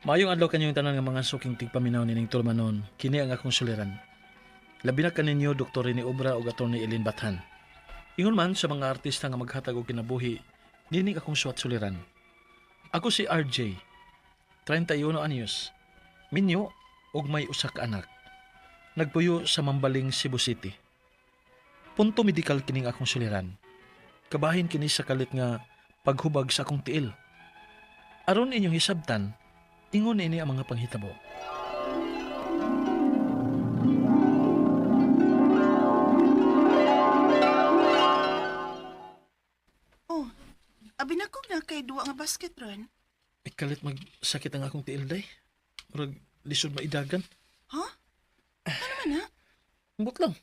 Maayong adlaw kanyang tanan nga mga suking tigpaminaw nining tulmanon, kini ang akong suliran. Labi na kaninyo Dr. ni Obra ug Atty. Elin Bathan. Ingon man sa mga artista nga maghatag og kinabuhi, nining akong suwat suliran. Ako si RJ, 31 anyos, minyo ug may usa ka anak. Nagpuyo sa Mambaling, Cebu City. Punto medikal kining akong suliran. Kabahin kini sa kalit nga paghubag sa akong tiil. Aron inyong hisabtan, ingon ini ang mga panghitabo. Oh, abi na ko na kay duwa nga basket ron. Ikalit magsakit ang akong tiil day. Murag lisod maidagan. Ha? Ano man na? Ambot lang.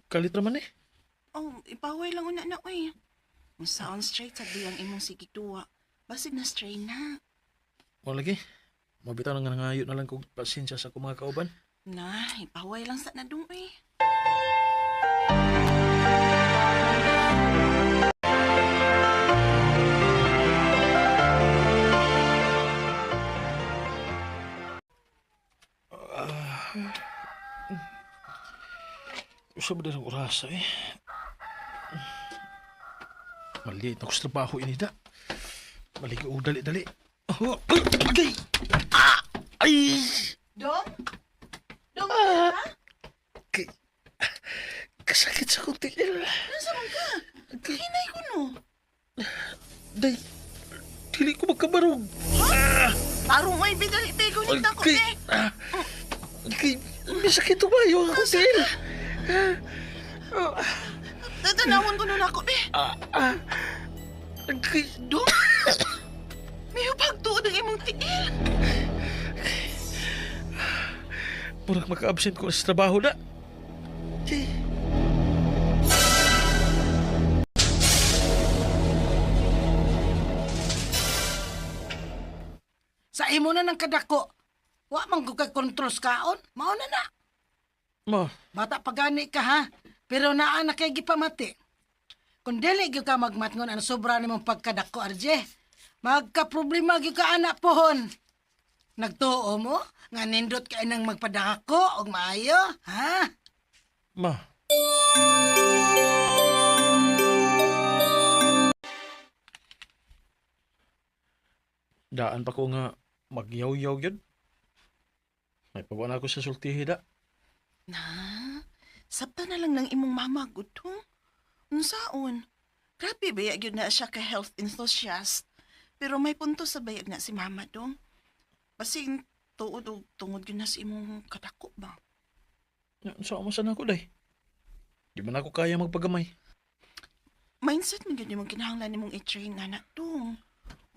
Kalit raman eh. Oh, ipaway lang una na oy. Unsaon straight sa diyang imong sige duwa. Basig na strain na. O lagi. Mabitaw na nga nangayo na lang kong pasensya sa akong mga kauban. Na, ipaway lang sa nadung oy. Usa ba ng orasa eh. Maliit ako sa trabaho ini da. Maligo o dali-dali. Oh, agay! Ay! Dong? Dong, Ah. ha? K- Kasakit sa kong tiil. Nasa man ka? Hinay ko no. Day, dili ko magkabarog. Tarong ay bigo ni tako Kay, eh. kay, may sakit ba yung akong tiil? Tatanawon ko nun ako eh. Kay, Dong? May hubag tuod ang imong tiil. murag maka-absent ko sa trabaho na. Kay, Sa imo na ng kadako. Wa man ko kay kontrol sa kaon. Mao na na. ma, Bata pa gani ka ha. Pero naa na kay gipamati. Kung dili gyud ka magmatngon ang sobra nimong pagkadako, RJ. Magka-problema gyud ka anak pohon. Nagtuo mo nga nindot kay nang magpadako og maayo, ha? ma. Daan pa ko nga magyaw-yaw yun. May pabuan ako sa sultihi da. Na, sabta na lang ng imong mama, gudong. Unsaon? Grabe bayag yun na siya ka health enthusiast. Pero may punto sa bayag na si mama dong. Basing tuod o tungod yun na si imong kadako ba? Saan mo sana ako day? Di man ako kaya magpagamay. Mindset mo yun yung kinahanglan nimong i-train nga na dong.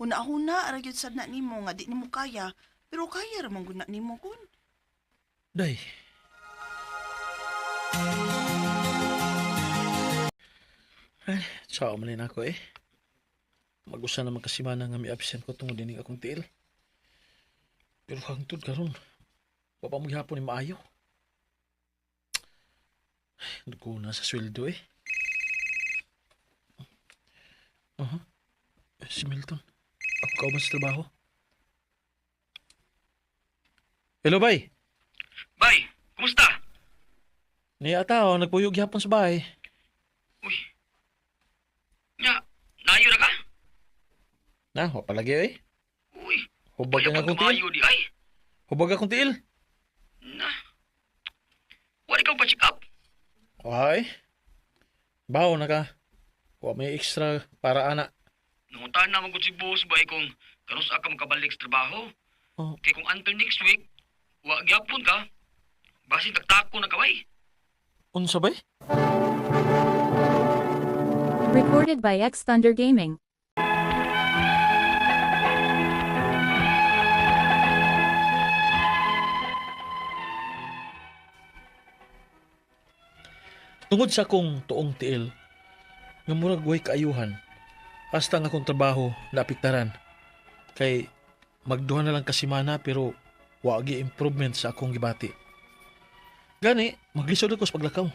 Una-una, aragyod sad na nimo nga di nimo kaya. Pero kaya ramang guna nimo kun. Day. Ay, saan man ako eh. Mag-usa naman kasi man nga may absent ko tungod din akong tiil. Pero hangtod karon, wapa mo gihapon ni maayo. Dugo na sa sweldo eh. Si Milton. Ako ka ba sa trabaho? Hello, bay. Bay, kumusta? Niya tao, nagpuyog gihapon sa bahay. Uy. Nya, nayo na ka? Na, wapalagi eh. Uy. Hubag ang akong tiil. Tumayo di ay. Hubag akong tiil. Na. Wala ikaw pa-check up. Okay. Baho na ka. Wa may extra para ana. Nanguntahan naman ko si boss bay kung karon sa ka makabalik sa trabaho. Oh, Kaya kung until next week, wa gyapon ka. Basin taktako na kaway. unsa bay? Recorded by X Thunder Gaming. Tungod sa akong tuong tiil, nga murag way kaayuhan, hasta nga akong trabaho naapektaran. Kay magduha na lang kasimana pero wagi improvement sa akong gibati. Gani, maglisod ako sa paglakaw.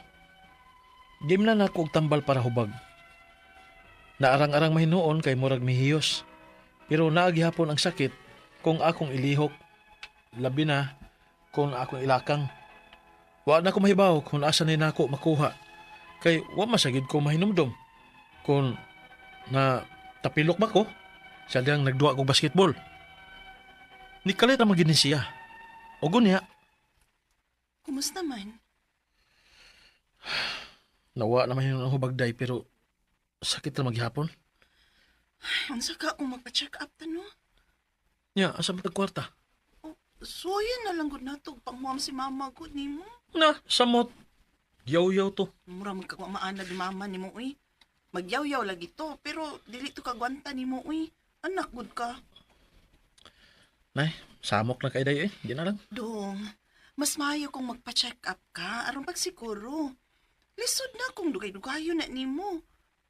Game na nako og tambal para hubag. Naarang-arang mahinuon kay murag mihiyos. Pero naagihapon ang sakit kung akong ilihok, labi na kung akong ilakang. Wa na ko mahibaw kung asa ni nako makuha. Kay wa masagid ko mahinumdom. Kung na tapilok ba ko, siya diyang nagduwa kong basketball. Nikalit ang maginin siya. O gunya, Kumusta man? nawa naman yung hubagday pero sakit na maghihapon. Unsa ka kung magpa-check up tano? Nya, asa mo tagkwarta? So, yan na lang gud nato pangmuam si mama ko nimo. Na, samot. Yaw-yaw to. Mura man ka maana ni mama nimo uy. Magyaw-yaw lagi to, pero dili to kagwanta nimo uy. Anak gud ka. Nay, samok na kay day eh. Di na lang. Dong, mas maayo kung magpa-check up ka aron pagsiguro. Lisod na kung dugay-dugayo na nimo.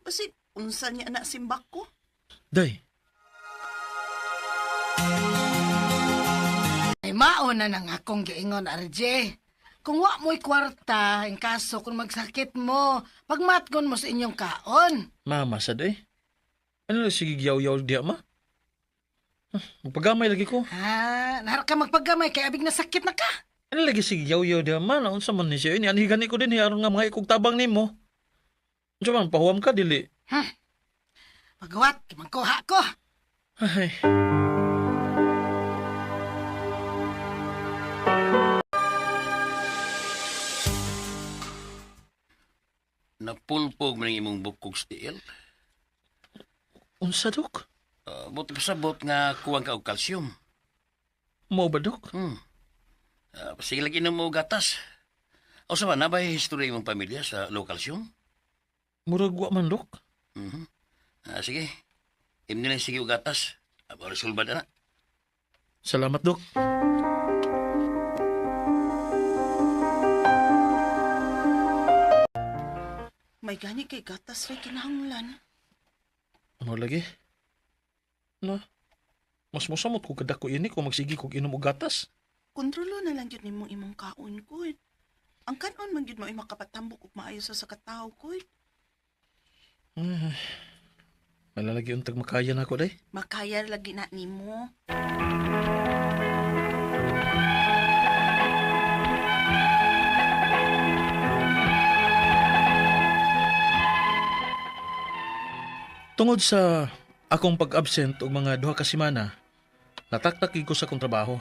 Basi unsa niya na simbak ko? Day, Ay mao na nang akong giingon, RJ. Kung wa mo'y kwarta, ang kaso kung magsakit mo, pagmatgon mo sa inyong kaon. mama sad eh. Ano lang sige yaw-yaw diya ma? Magpagamay lagi ko. Nahar ka magpagamay, kaya abig na sakit na ka. Ano lagi sige yaw-yaw diya ma? Naunsa man ni siya. Ini anhigan ko din aron nga mga ikog tabang nimo. Unsa man pahuwam ka dili. Pagawat, kimangkuha ko. Ay. Napulpog man ang imong bukog stiil. Unsa dok? Bot kasabot nga kuwang ka og kalsyum. Mao ba dok? Sige lagi na mo gatas. O sa man, nabay history imong pamilya sa low calcium? Murag wa man dok. Sige. Imni lang sige og gatas. Resolba na. Salamat dok. May gani kay gatas ray kinahanglan. Ano lagi? No. Mas mosamot ko kadako ini kung magsigi kog inom og gatas. Kontrolo na lang yun nimo imong kaon ko. Ang kanon man yun mo ay makapatambok ug maayo sa katao ko. Malalagi untag makaya na ako day. Makaya lagi na nimo. Tungod sa akong pag-absent og mga duha ka semana, nataktak ko sa akong trabaho.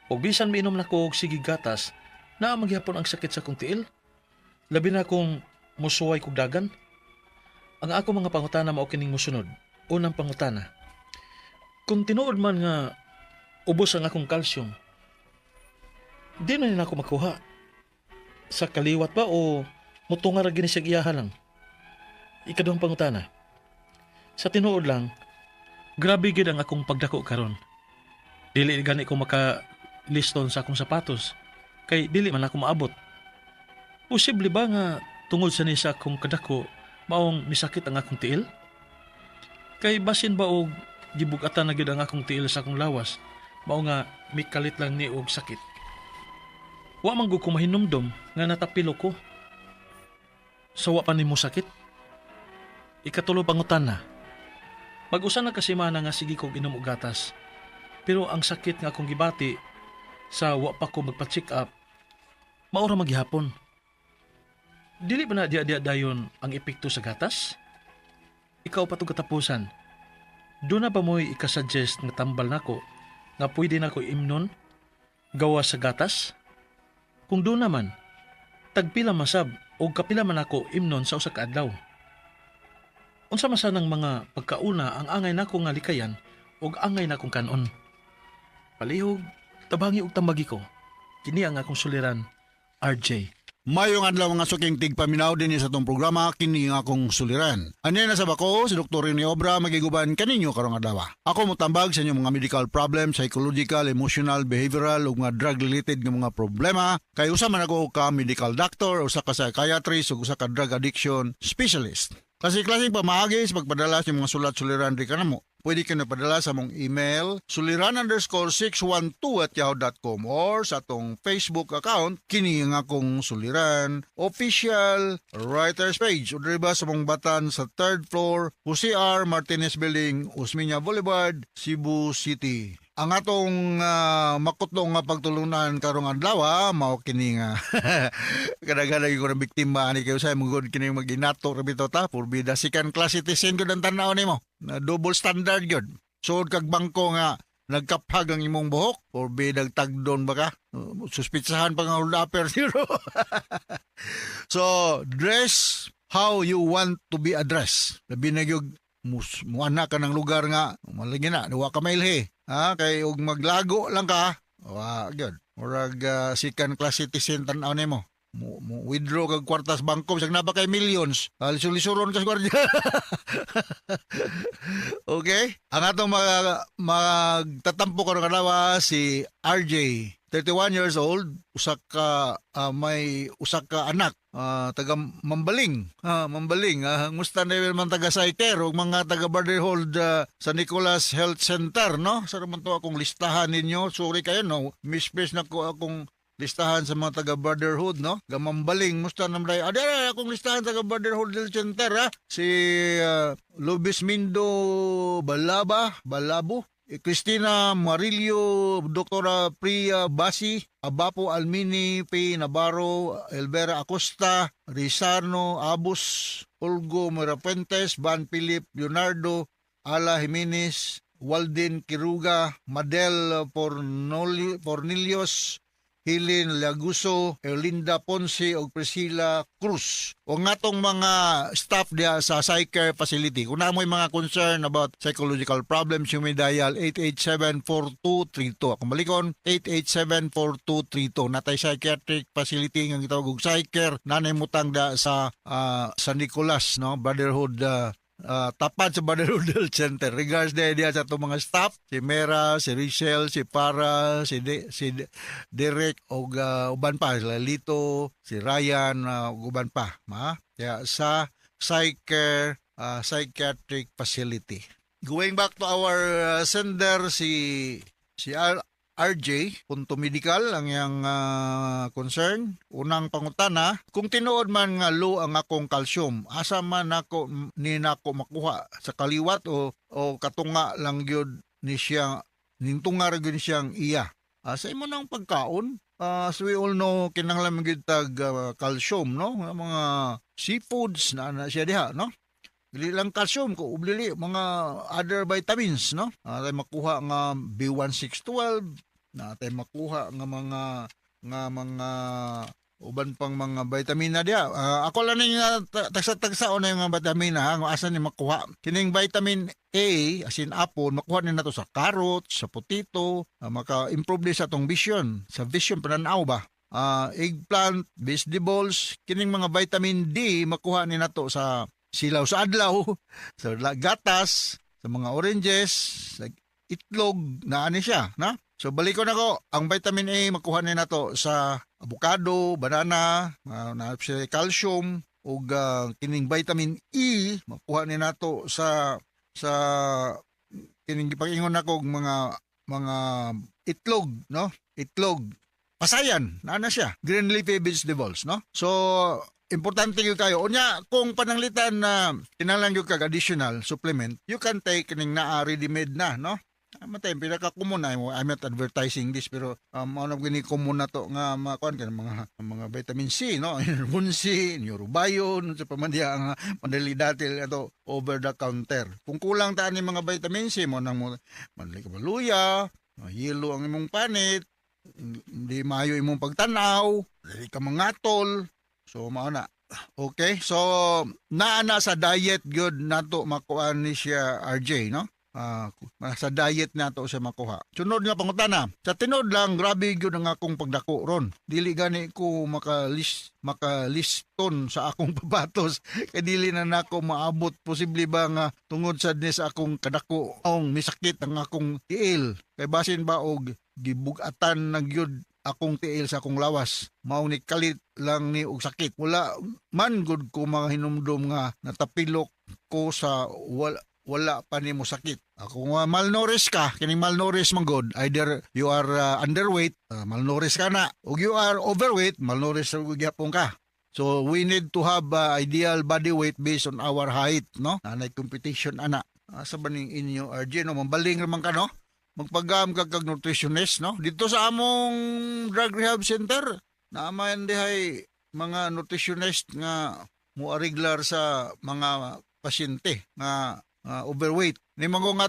Og bisan miinom na ko og sige gatas, naa magyapon ang sakit sa akong tiil. Labi na akong musuway kog dagan. Ang ako mga pangutana mao kining mosunod. Unang pangutana. Kung tinuod man nga ubos ang akong kalsyum, di na nila ako makuha. Sa kaliwat ba o mutunga ra gini siya iyaha lang? Ikaduhang pangutana. Sa tinuod lang, grabe gid ang akong pagdako karon. Dili gani ko maka-liston sa akong sapatos, kay dili man ako maabot. Posible ba nga tungod sa ni sa akong kadako, maong misakit ang akong tiil? Kay basin ba og gibugatan na gid ang akong tiil sa akong lawas, mao nga mikalit lang ni og sakit. Wa man gud ko mahinumdom nga natapilo ko. So wa pa nimo sakit? Ikatulo pangutana. Mag-usa na kasi mana nga sige kong inom og gatas. Pero ang sakit nga akong gibati sa wa pa ko magpa-check up, maura maghihapon. Dili ba na dia dayon ang epekto sa gatas? Ikaw pa itong katapusan. Doon na ba mo'y ikasuggest nga tambal nako nga pwede na ko imnon gawa sa gatas? Kung doon naman, tagpila masab o kapila man ako imnon sa usa ka adlaw. Unsa masanang mga pagkauna ang angay nako nga likayan ug angay nakong kanon. Palihog, tabangi ug tambagi ko. Kini ang akong suliran, RJ. Mayong adlaw mga suking tigpaminaw din sa itong programa kini nga akong suliran. Anya na sa bako, si Dr. Rene Obra magiguban kaninyo karong adlaw. Ako motambag sa inyong mga medical problems, psychological, emotional, behavioral ug mga drug related nga mga problema. Kay usa man ako ka medical doctor, usa ka psychiatrist ug usa ka drug addiction specialist. Klaseng pamaagi sa pagpadala sa mga sulat-suliran di ka na mo. Pwede ka na padala sa mong email suliran_612@yahoo.com or sa atong Facebook account kini nga akong suliran official writers page o diba sa mong batan sa 3rd floor Jose R. Martinez Building, Osmeña Boulevard, Cebu City. ang atong makutong nga pagtulunan karong adlaw mao kini nga kadaghanan ko ng biktima ani kayo sa mugod kini maginato ra bitaw ta purbida second class citizen gud ang tan-aw nimo na double standard gyud sud kag bangko nga nagkaphag ang imong buhok purbida tagdon ba ka suspitsahan pa nga hold upper zero. So dress how you want to be addressed labi na gyud muana ka ng lugar nga malagi na duwa ka mailhe kay og maglago lang ka wa gyud murag second class citizen tan-aw nimo mo withdraw kag kwartas bangko bisag na ba kay millions lisulisuron ka sa gwardiya. Okay, ang atong magtatampo karon kanawa si RJ 31 years old, may usa ka anak, taga Mambaling. Mambaling, ngusta na man taga Saiter ug mga taga Brotherhood sa Nicolas Health Center, no? Sa man to akong listahan ninyo. Sorry kayo, no? Miss na ko akong listahan sa mga taga Brotherhood, no? Gamambaling, musta naman tayo. Akong listahan taga Brotherhood Health Center, ha? Si Lubis Mindo Balabo, Cristina Marillo, Dr. Priya Basi, Abapo Almini, P. Navarro, Elvera Acosta, Rizarno Abus, Olgo Mirapuentes, Van Philip Leonardo, Ala Jimenez, Waldin Kiruga, Madel Pornilios, Helen Laguso, Erlinda Ponce ug Priscilla Cruz. O nga tong mga staff dia sa psych-care facility. Kung namoy mga concern about psychological problems, you may dial 887-4232. Kung balikon, 887-4232. Natay psychiatric facility nga gitawag og psych-care. Nanay mutang da sa Nicolas, no? Brotherhood tapat sa Brotherhood Health Center. Regards dia sa itong mga staff, si Mera, si Richelle, si Para, si Derek, o uban pa, si Lalito, si Ryan, uban pa. Kaya sa psychiatric facility. Going back to our sender, si RJ, punto medical ang yang concern. Unang pangutana, kung tinuod man nga low ang akong calcium, asa man nako makuha sa kaliwat o katunga lang gyud ni siya nintunga ra gyud siyang iya. Sa imo nang pagkaon, as we all know kinahanglan gyud tag calcium, no? Mga seafoods na siya diha, no? Dili lang calcium ko ublili mga other vitamins, no? Tay makuha nga B1612, na tay makuha nga mga uban pang mga vitamina dia. Ako lang ning tagsa-tagsaon na yung mga vitamina nga asa ni makuha. Kining vitamin A as in apple makuha ni nato sa carrots, sa potato, maka-improve sa atong vision, sa vision pananaw ba. Eggplant, vegetables, kining mga vitamin D makuha ni nato sa silaw sa adlaw, sa gatas, sa mga oranges, sa itlog, na ani siya, na? So balikon ako, ang vitamin A makuha ni nato sa avocado, banana, na siya calcium, ug kining vitamin E makuha ni nato sa kining gipaingon nako mga itlog, no? Itlog. Pasayan, na siya. Green leafy vegetables, no? So importante yung kayo. Unya, kung pananglitan na kinahanglan yung kag additional supplement, you can take kining naa ready-made na, no? Matay, pinaka-common na, I'm not advertising this, pero maunang gini-common na to nga makuan ka mga vitamin C, no? Bunsi, neurobion, sa pamandiya ang madali datil ito over the counter. Kung kulang taan ni mga vitamin C, maunang madali ka maluya, yelo ang imong panit, hindi mayo imong pagtanaw, dali ka mangatol. So mauna. Okay, so naana sa diet good nato makuan ni siya RJ, no? Sa diet nato siya makuha. Sunod nga pangutana. Sa tinod lang grabe gyud ang akong pagdako ron. Dili gani ko makaliston sa akong pabatos kay dili na nako maabot. Posible ba nga tungod sa akong kadako ang misakit ang akong tiil. Kay basin ba og gibugatan na gyud akong tiil sa akong lawas. Mao ni kalit lang ni og sakit. Wala man gud ko mga hinumdum nga natapilok ko sa wala pa nimo sakit. Kung malnourished ka, kining malnourished man god, either you are underweight, malnourished ka na, o you are overweight, malnourished gyapon ka. So we need to have ideal body weight based on our height, no? Nanay competition ana. Sa baning inyo RJ, no, mambaling naman ka, no? magpagam kag nutritionist, no? Dito sa among drug rehab center, naaman dihay mga nutritionist nga muariglar sa mga pasyente nga overweight. Ni mga nga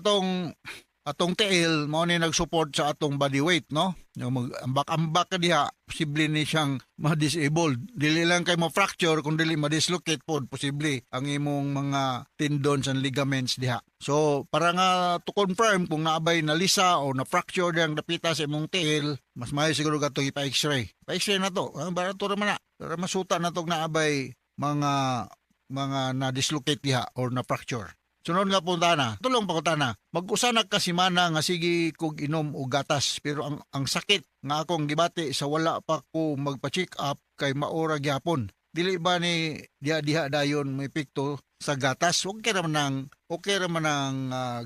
atong tiil mao ni nag-support sa atong body weight, no? Yung mag-ambak-ambak ka diha, posible ni siyang ma-disabled. Dili lang kay ma-fracture, kung dili ma-dislocate po, posible ang imong mga tendons and ligaments diha. So, para nga to confirm kung naabay na lisa o na-fracture diyang napita sa imong tiil, mas mayo siguro gato ipa-x-ray. Pa-x-ray na to, barato naman na. Para masuta na to naabay mga na-dislocate diha or na-fracture. Sunod nga punta na, tulong pa ko na, mag-usanak kasi mana nga sige kog inom o gatas. Pero ang sakit nga akong gibati sa wala pa ko magpa-check up kay maura gyapon. Dili ba ni diha dayon may epekto sa gatas? Okay raman ng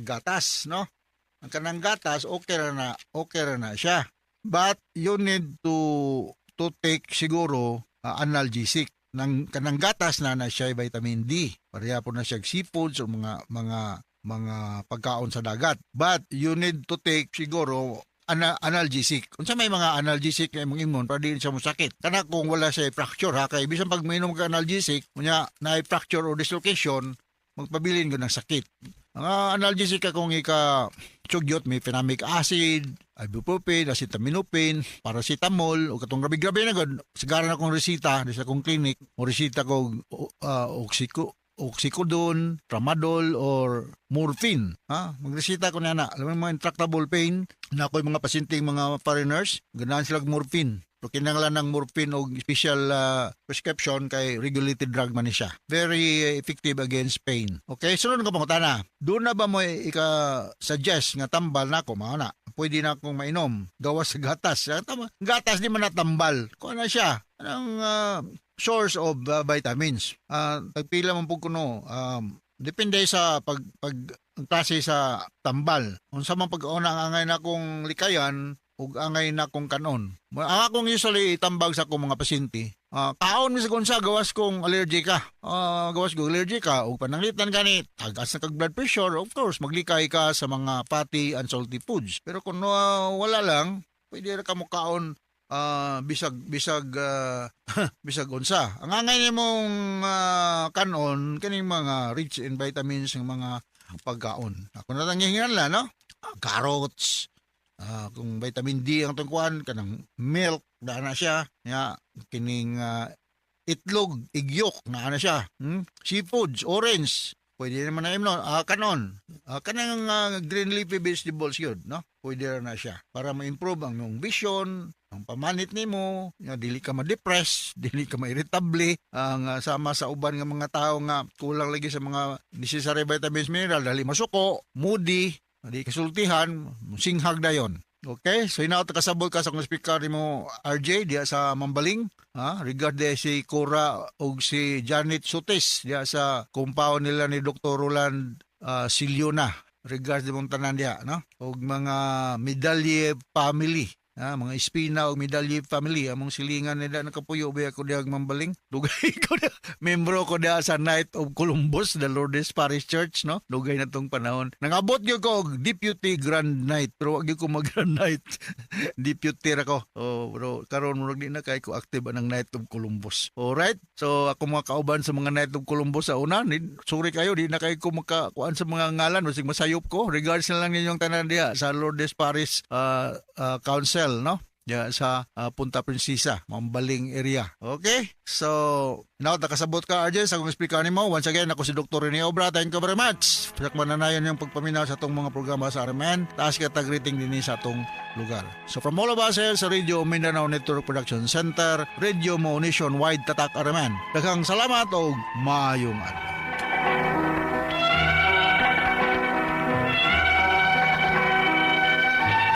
gatas, no? Ang kanang gatas okay ra na siya. But you need to take siguro analgesic. Kanang gatas na siya vitamin D. Pareha po na siya seafoods o mga pagkaon sa dagat. But you need to take siguro analgesic. Kung sa may mga analgesic na imong ingon para di siya musakit. Kana kung wala siya fracture ha, kay bisan pag mainom ka analgesic, kunya na fracture or dislocation, magpabilin ko ng sakit. Ang analgesic akong ika-tsugyot, may phenomic acid, ibuprofen, acetaminophen, paracetamol, o katong grabe-grabe na gud. Sigaran akong resita, sa akong clinic, o resita ko oxycodone, tramadol, or morphine. Magresita ko na. Alam mo mga intractable pain, na ako'y mga pasyente, mga foreigners, ganahan sila morphine. So, kinanglan ng morphine o special prescription kay regulated drug man siya. Very effective against pain. Okay, sunod nga pangutana. Doon na ba mo suggest nga tambal na ako, mga na? Pwede na akong mainom. Gawas sa gatas. Gatas di man natambal. Kung na siya? Anong source of vitamins? Tagpila man po kuno. Depende sa pag klase sa tambal. Kung sa mga pag-una ang angay na akong likayan, ug angay na kong kanon. Ang akong usually itambag sa akong mga pasyente, kaon mi sa kunsa gawas kong allergic ka. Gawas kong allergic ka ug pananglitan gani tagas na kag blood pressure, of course maglikay ka sa mga fatty and salty foods. Pero kung wala lang, pwede ra ka mo kaon bisag bisag unsa. Ang angay nimong kanon kaning mga rich in vitamins ng mga pagkaon. Ako na lang hihingan no? Carrots, kung vitamin D ang tungkuan, kanang milk, na siya, kining itlog, igyok, na siya, seafoods, orange, pwede naman na imnon, kanon, kanang green leafy vegetables yun, no? Pwede na siya, para ma-improve ang iyong vision, ang pamanit nimo, dili ka ma-depress, dili ka ma-irritable, ang sama sa uban nga mga tao nga kulang lagi sa mga necessary vitamins, mineral, dali masuko, moody, di kasultihan, singhag na yon. Okay? So, inaot kasabot ka sa kong speaker ni mo, RJ, diya sa Mambaling. Regard si Cora o si Janet Sotes, diya sa compound nila ni Dr. Roland Siliona. Regard di mong tanan diya, no? O mga Medalye family. Mga Espina o Medalye family, among silingan nila nakapuyo ba ako diag Mambaling. Dugay ko na, membro ko na sa Knight of Columbus, the Lourdes Parish Church, no? Dugay na tong panahon. Nangabot gyud ko og Deputy Grand Knight, pero wag gyud ko mag Grand Knight. Deputy ra ko. Bro, karon murag di na kay ko active ang Knight of Columbus. Alright? So ako mga kauban sa mga Knight of Columbus sa una, sorry kayo, di na kay ko makakuan sa mga ngalan, usig masayop ko. Regards na lang ninyong tanan diha sa Lourdes Parish Council, no? Diya sa Punta Princesa, Mambaling area. Okay? So, now nakasabot ka, RJ, sa akong speaker ni mo. Once again, ako si Dr. Rene Obra. Thank you very much. Sakman na yun yung pagpaminaw sa itong mga programa sa RMN. Taas ka tag-rating din sa itong lugar. So, from all of us here sa Radio Mindanao Network Production Center, Radio Mo Nationwide Tatak RMN. Daghang salamat o maayong adlaw.